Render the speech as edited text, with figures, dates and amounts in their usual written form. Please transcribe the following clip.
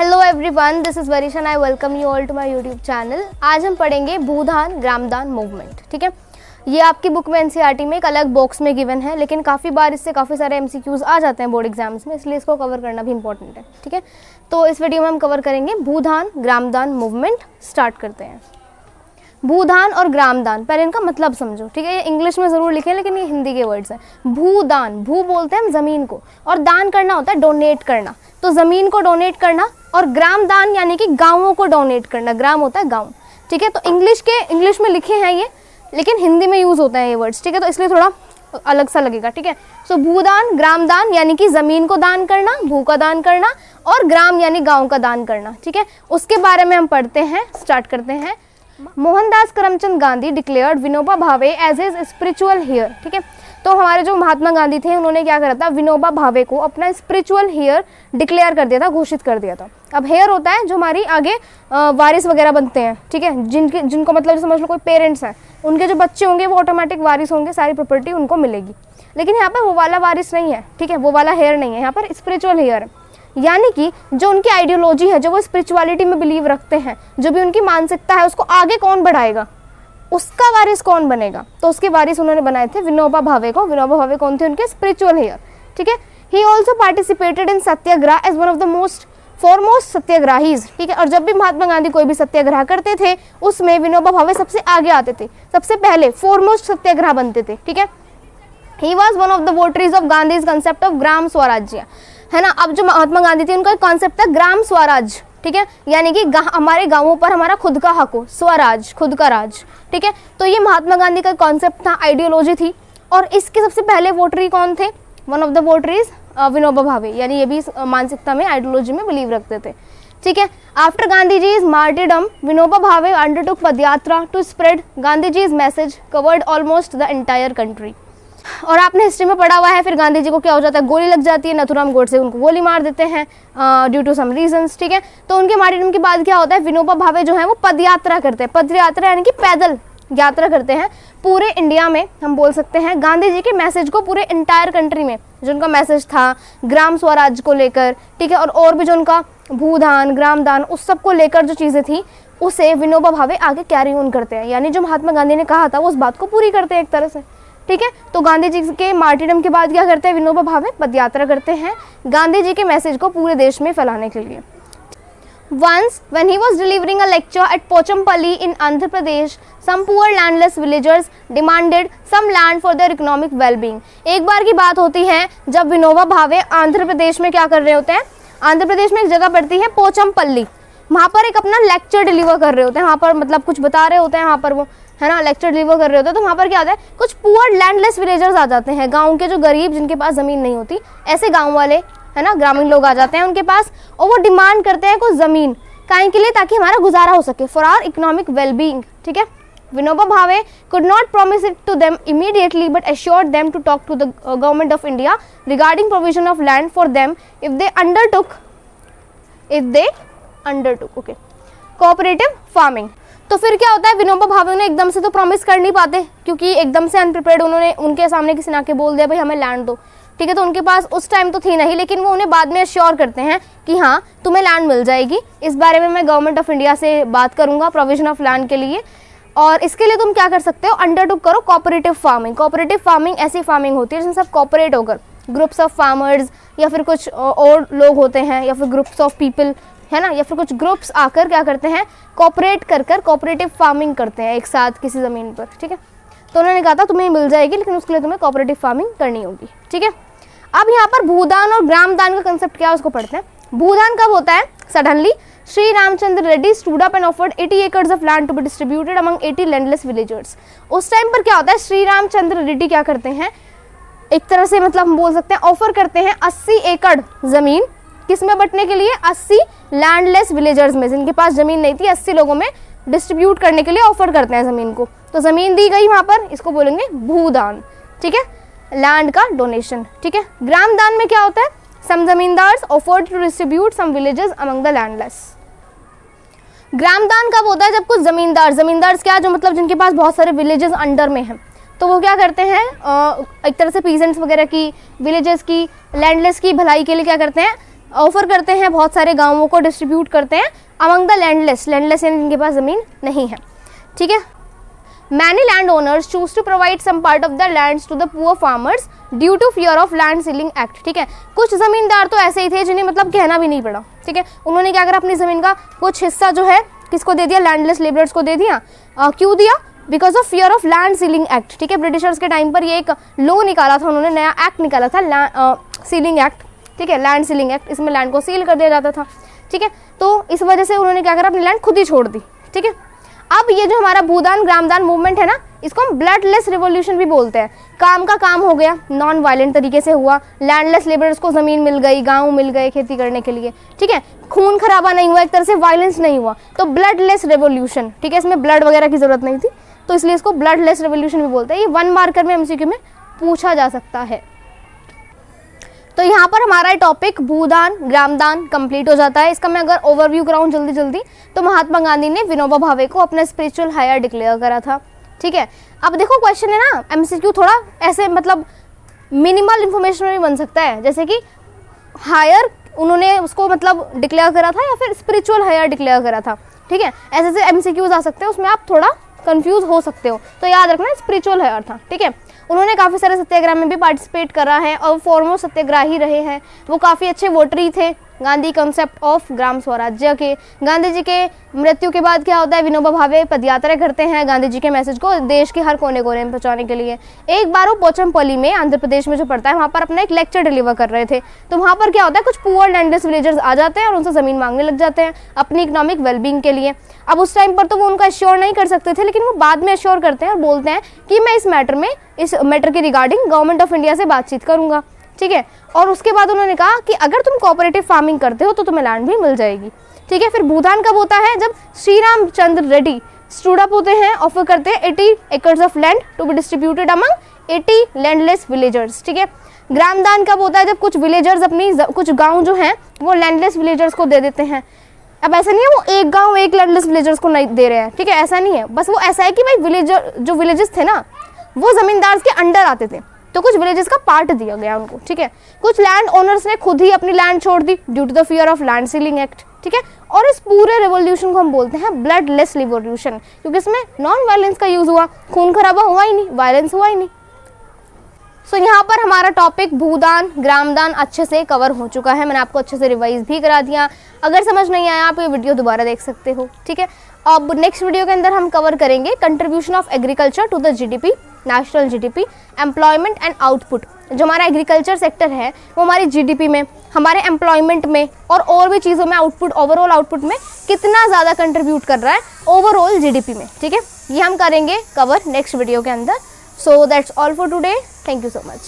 Hello everyone, this is Varisha and I welcome you all to my YouTube channel. आज हम पढ़ेंगे भूदान ग्रामदान movement. ठीक है, ये आपकी बुक में एनसीईआरटी में एक अलग बॉक्स में गिवन है, लेकिन काफ़ी बार इससे काफ़ी सारे एमसीक्यूज आ जाते हैं बोर्ड एग्जाम्स में, इसलिए इसको कवर करना भी इंपॉर्टेंट है। ठीक है, तो इस वीडियो में हम कवर करेंगे भूदान ग्रामदान मूवमेंट। स्टार्ट करते हैं। भूदान और ग्रामदान, पहले इनका मतलब समझो। ठीक है, ये इंग्लिश में ज़रूर लिखे लेकिन ये हिंदी के वर्ड्स हैं। भूदान, भू बोलते हैं हम ज़मीन को, और दान करना होता है डोनेट करना, तो ज़मीन को डोनेट करना। और ग्रामदान यानी कि गाँवों को डोनेट करना, ग्राम होता है गाँव। ठीक है, तो इंग्लिश में लिखे हैं ये, लेकिन हिंदी में यूज़ होता है ये वर्ड्स। ठीक है, तो इसलिए थोड़ा अलग सा लगेगा। ठीक है, सो भूदान ग्रामदान यानी कि ज़मीन को दान करना, भू का दान करना, और ग्राम यानी गाँव का दान करना। ठीक है, उसके बारे में हम पढ़ते हैं। स्टार्ट करते हैं। Mohandas Karamchand Gandhi declared Vinoba Bhave as his spiritual hear. ठीक है, तो हमारे जो महात्मा गांधी थे उन्होंने क्या करा था, विनोबा भावे को अपना स्पिरिचुअल हीयर डिक्लेयर कर दिया था, घोषित कर दिया था। अब हेयर होता है जो हमारी आगे वारिस वगैरह बनते हैं। ठीक है, जिनको मतलब समझ लो कोई पेरेंट्स हैं, उनके जो बच्चे होंगे वो ऑटोमेटिक वारिस होंगे, सारी प्रॉपर्टी उनको मिलेगी। लेकिन यहाँ पर वो वाला वारिस नहीं है। ठीक है, वो वाला हेयर नहीं है, यहाँ पर स्पिरिचुअल हेयर है। यानी कि जो उनकी आइडियोलॉजी है, जो वो स्पिरिचुअलिटी में बिलीव रखते हैं, जो भी उनकी मानसिकता है, उसको आगे कौन बढ़ाएगा, उसका वारिस कौन बनेगा। तो उसके वारिस उन्होंने बनाए थे विनोबा भावे को। विनोबा भावे कौन थे, उनके स्पिरिचुअल हेयर। ठीक है, he also participated in satyagraha as one of the most foremost satyagrahis. ठीक है, और जब भी महात्मा गांधी कोई भी सत्याग्रह करते थे उसमें विनोबा भावे सबसे आगे आते थे, सबसे पहले फॉरमोस्ट सत्याग्रह बनते थे। ठीक है, he was one of the votaries of Gandhi's concept of Gram Swarajya, है ना। अब जो महात्मा गांधी थे उनका कॉन्सेप्ट था ग्राम स्वराज। ठीक है, यानी कि हमारे गांवों पर हमारा खुद का हक हो, स्वराज, खुद का राज। ठीक है, तो ये महात्मा गांधी का कॉन्सेप्ट था, आइडियोलॉजी थी। और इसके सबसे पहले वोटरी कौन थे, one of the वोटरीज Vinoba Bhave, यानी ये भी मानसिकता में, आइडियोलॉजी में बिलीव रखते थे। ठीक है, after Gandhi ji is martyrdom Vinoba Bhave undertook padyatra to spread Gandhi ji is message covered almost the entire country. और आपने हिस्ट्री में पढ़ा हुआ है, फिर गांधी जी को क्या हो जाता है, गोली लग जाती है, नथुराम गोडसे उनको गोली मार देते हैं ड्यू टू सम रीजंस। ठीक है, तो उनके मार्टिरडम के बाद क्या होता है, विनोबा भावे जो है वो पदयात्रा करते हैं। पदयात्रा यानी कि पैदल यात्रा करते हैं पूरे इंडिया में, हम बोल सकते हैं गांधी जी के मैसेज को पूरे इंटायर कंट्री में, जो उनका मैसेज था ग्राम स्वराज को लेकर। ठीक है, और भी जो उनका भूदान ग्रामदान उस सब को लेकर जो चीज़ें थी, उसे विनोबा भावे आगे कैरी ऑन करते हैं, यानी जो महात्मा गांधी ने कहा था वो उस बात को पूरी करते हैं एक तरह से। ठीक है, तो गांधी जी के मार्टिरडम के बाद क्या करते हैं, विनोबा भावे पदयात्रा करते हैं गांधी जी के मैसेज को पूरे देश में फैलाने के लिए। Once, when he was delivering a lecture at Pochampalli in Andhra Pradesh, some poor landless villagers demanded some land for their economic well-being. एक बार की बात होती है जब विनोबा भावे आंध्र प्रदेश में क्या कर रहे होते हैं, आंध्र प्रदेश में एक जगह पड़ती है पोचमपल्ली, वहाँ पर एक अपना लेक्चर डिलीवर कर रहे होते हैं। वहाँ पर मतलब कुछ बता रहे होते हैं, वहाँ पर वो है ना लेक्चर डिलीवर कर रहे होते हैं। तो वहाँ पर क्या होता है, कुछ पुअर लैंडलेस विलेजर्स आ जाते हैं, गाँव के जो गरीब जिनके पास ज़मीन नहीं होती, ऐसे गाँव वाले है ना ग्रामीण लोग आ जाते हैं उनके पास, और वो डिमांड करते हैं कुछ ज़मीन काहे के लिए, ताकि हमारा गुजारा हो सके, फॉर आवर इकोनॉमिक वेलबींग। ठीक है, Vinoba Bhave could not promise it to them immediately but assured them to talk to the government of India regarding provision of land for them if they undertook okay cooperative farming। तो फिर क्या होता है, विनोबा भावे ने एकदम से तो प्रॉमिस कर नहीं पाते, क्योंकि एकदम से अनप्रिपेयर्ड, उन्होंने उनके सामने किसी ने आके बोल दिया भाई हमें लैंड दो। ठीक है, तो उनके पास उस टाइम तो थी नहीं, लेकिन वो उन्हें बाद में अश्योर करते हैं कि हाँ तुम्हें लैंड मिल जाएगी, इस बारे में मैं गवर्नमेंट ऑफ इंडिया से बात करूंगा प्रोविजन ऑफ लैंड के लिए, और इसके लिए तुम क्या कर सकते हो, अंडरटुक करो कोऑपरेटिव फार्मिंग। कोऑपरेटिव फार्मिंग ऐसी फार्मिंग होती है जिसमें सब कोऑपरेट होकर, ग्रुप्स ऑफ फार्मर्स या फिर कुछ और लोग होते हैं, या फिर ग्रुप्स ऑफ पीपल है ना, या फिर कुछ ग्रुप्स आकर क्या करते हैं, कोऑपरेट कर कोऑपरेटिव फार्मिंग करते हैं एक साथ किसी ज़मीन पर। ठीक है, तो उन्होंने कहा था तुम्हें मिल जाएगी, लेकिन उसके लिए तुम्हें कोऑपरेटिव फार्मिंग करनी होगी। ठीक है, अब यहाँ पर भूदान और ग्रामदान का कंसेप्ट क्या है उसको पढ़ते हैं। भूदान कब होता है, suddenly Shri Ramachandra Reddy stood up and offered 80 acres of land to be distributed among 80 landless villagers. उस टाइम पर क्या होता है, श्री रामचंद्र रेड्डी क्या करते हैं, एक तरह से मतलब हम बोल सकते हैं ऑफर करते हैं 80 एकड़ जमीन, किस में बंटने के लिए, 80 लैंडलेस विलेजर्स में, जिनके पास जमीन नहीं थी, 80 लोगों में डिस्ट्रीब्यूट करने के लिए ऑफर करते हैं ज़मीन को। तो ज़मीन दी गई वहाँ पर, इसको बोलेंगे भूदान। ठीक है, लैंड का डोनेशन। ठीक है, ग्रामदान में क्या होता है, some zamindars offered to distribute some villages among the landless. Gramdan कब होता है, जब कुछ जमींदार्स क्या, जो मतलब जिनके पास बहुत सारे विलेजेस अंडर में हैं, तो वो क्या करते हैं, एक तरह से पीजेंट्स वगैरह की, विलेजेस की, लैंडलेस की भलाई के लिए क्या करते हैं, ऑफर करते हैं, बहुत सारे गाँवों को डिस्ट्रीब्यूट करते हैं अमंग द लैंडलेस, लैंडलेस यानी जिनके पास ज़मीन नहीं है, ठीक है। Many landowners choose to provide some part of their lands to the poor farmers due to fear of land sealing act, ठीक है। कुछ ज़मींदार तो ऐसे ही थे जिन्हें मतलब कहना भी नहीं पड़ा, ठीक है। उन्होंने क्या करा, अपनी ज़मीन का कुछ हिस्सा जो है किसको दे दिया, लैंडलेस लेबरर्स को दे दिया। क्यों दिया? Because of fear of land ceiling act, ठीक है। ब्रिटिशर्स के टाइम पर ये एक लॉ निकाला था उन्होंने, नया एक्ट निकाला था सीलिंग एक्ट, ठीक है, लैंड सीलिंग एक्ट। इसमें लैंड को सील कर दिया जाता था, ठीक है। तो इस वजह से उन्होंने क्या करा, अपनी लैंड खुद ही छोड़ दी, ठीक है। अब ये जो हमारा भूदान ग्रामदान मूवमेंट है ना, इसको हम ब्लडलेस रिवॉल्यूशन भी बोलते हैं। काम का काम हो गया, नॉन वायलेंट तरीके से हुआ, लैंडलेस लेबरर्स को ज़मीन मिल गई, गांव मिल गए खेती करने के लिए, ठीक है। खून खराबा नहीं हुआ, एक तरह से वायलेंस नहीं हुआ, तो ब्लडलेस रिवॉल्यूशन, ठीक है। इसमें ब्लड वगैरह की जरूरत नहीं थी, तो इसलिए इसको ब्लडलेस रिवॉल्यूशन भी बोलते हैं। ये 1 मार्कर में एमसीक्यू में पूछा जा सकता है। तो यहाँ पर हमारा टॉपिक भूदान ग्रामदान कंप्लीट हो जाता है। इसका मैं अगर ओवरव्यू कराऊँ जल्दी जल्दी, तो महात्मा गांधी ने विनोबा भावे को अपना स्पिरिचुअल हायर डिक्लेयर करा था, ठीक है। अब देखो क्वेश्चन है ना, एमसीक्यू थोड़ा ऐसे मतलब मिनिमल इन्फॉर्मेशन में भी बन सकता है, जैसे कि हायर उन्होंने उसको मतलब डिक्लेयर करा था या फिर स्पिरिचुअल हायर डिक्लेयर करा था, ठीक है। ऐसे ऐसे एमसीक्यूज आ सकते हैं, उसमें आप थोड़ा कंफ्यूज हो सकते हो, तो याद रखना स्पिरिचुअल हायर था, ठीक है। उन्होंने काफ़ी सारे सत्याग्रह में भी पार्टिसिपेट करा है और फॉरमोस्ट सत्याग्रही रहे हैं। वो काफ़ी अच्छे वोटरी थे गांधी कंसेप्ट ऑफ ग्राम स्वराज्य के। गांधी जी के मृत्यु के बाद क्या होता है, विनोबा भावे पदयात्रा करते हैं गांधी जी के मैसेज को देश के हर कोने कोने में पहुंचाने के लिए। एक बार वो पोचमपल्ली में, आंध्र प्रदेश में जो पड़ता है, वहाँ पर अपना एक लेक्चर डिलीवर कर रहे थे। तो वहाँ पर क्या होता है, कुछ पुअर लैंडलेस विलेजर्स आ जाते हैं और उनसे ज़मीन मांगने लग जाते हैं अपनी इकोनॉमिक वेलबींग के लिए। अब उस टाइम पर तो वो उनका एश्योर नहीं कर सकते थे, लेकिन वो बाद में एश्योर करते हैं और बोलते हैं कि मैं इस मैटर के रिगार्डिंग गवर्नमेंट ऑफ इंडिया से बातचीत करूँगा, ठीक है। और उसके बाद उन्होंने कहा कि अगर तुम कोऑपरेटिव फार्मिंग करते हो तो तुम्हें लैंड भी मिल जाएगी, ठीक है। फिर भूदान कब होता है, जब श्री रामचंद्र रेड्डी स्टूड अप होते हैं, ऑफर करते हैं 80 acres of land to be distributed among 80 landless villagers, ठीक है। ग्रामदान कब होता है, जब कुछ विलेजर्स अपनी कुछ गाँव जो हैं वो लैंडलेस विलेजर्स को दे देते हैं। अब ऐसा नहीं है वो एक गाँव एक लैंडलेस विलेजर्स को नहीं दे रहे हैं, ठीक है, ऐसा नहीं है। बस वो ऐसा है कि भाई विलेजर जो विलेजेस थे ना वो जमींदार के अंडर आते थे, तो कुछ विलेजेस का पार्ट दिया गया उनको, ठीक है। कुछ लैंड ओनर्स ने खुद ही अपनी लैंड छोड़ दी due to the fear of land ceiling act, ठीक है। और इस पूरे रेवोल्यूशन को हम बोलते हैं ब्लडलेस रिवोल्यूशन, क्योंकि इसमें नॉन वायलेंस का यूज हुआ, खून खराबा हुआ ही नहीं, वायलेंस हुआ ही नहीं। सो यहाँ पर हमारा टॉपिक भूदान ग्रामदान अच्छे से कवर हो चुका है, मैंने आपको अच्छे से रिवाइज भी करा दिया। अगर समझ नहीं आया आप ये वीडियो दोबारा देख सकते हो, ठीक है। अब नेक्स्ट वीडियो के अंदर हम कवर करेंगे contribution of agriculture to the GDP, national GDP, employment and output. जो हमारा एग्रीकल्चर सेक्टर है वो हमारी जीडीपी में, हमारे एम्प्लॉयमेंट में और भी चीज़ों में आउटपुट, ओवरऑल आउटपुट में कितना ज़्यादा कंट्रीब्यूट कर रहा है ओवरऑल जीडीपी में, ठीक है। ये हम करेंगे कवर नेक्स्ट वीडियो के अंदर। So that's all for today, thank you so much.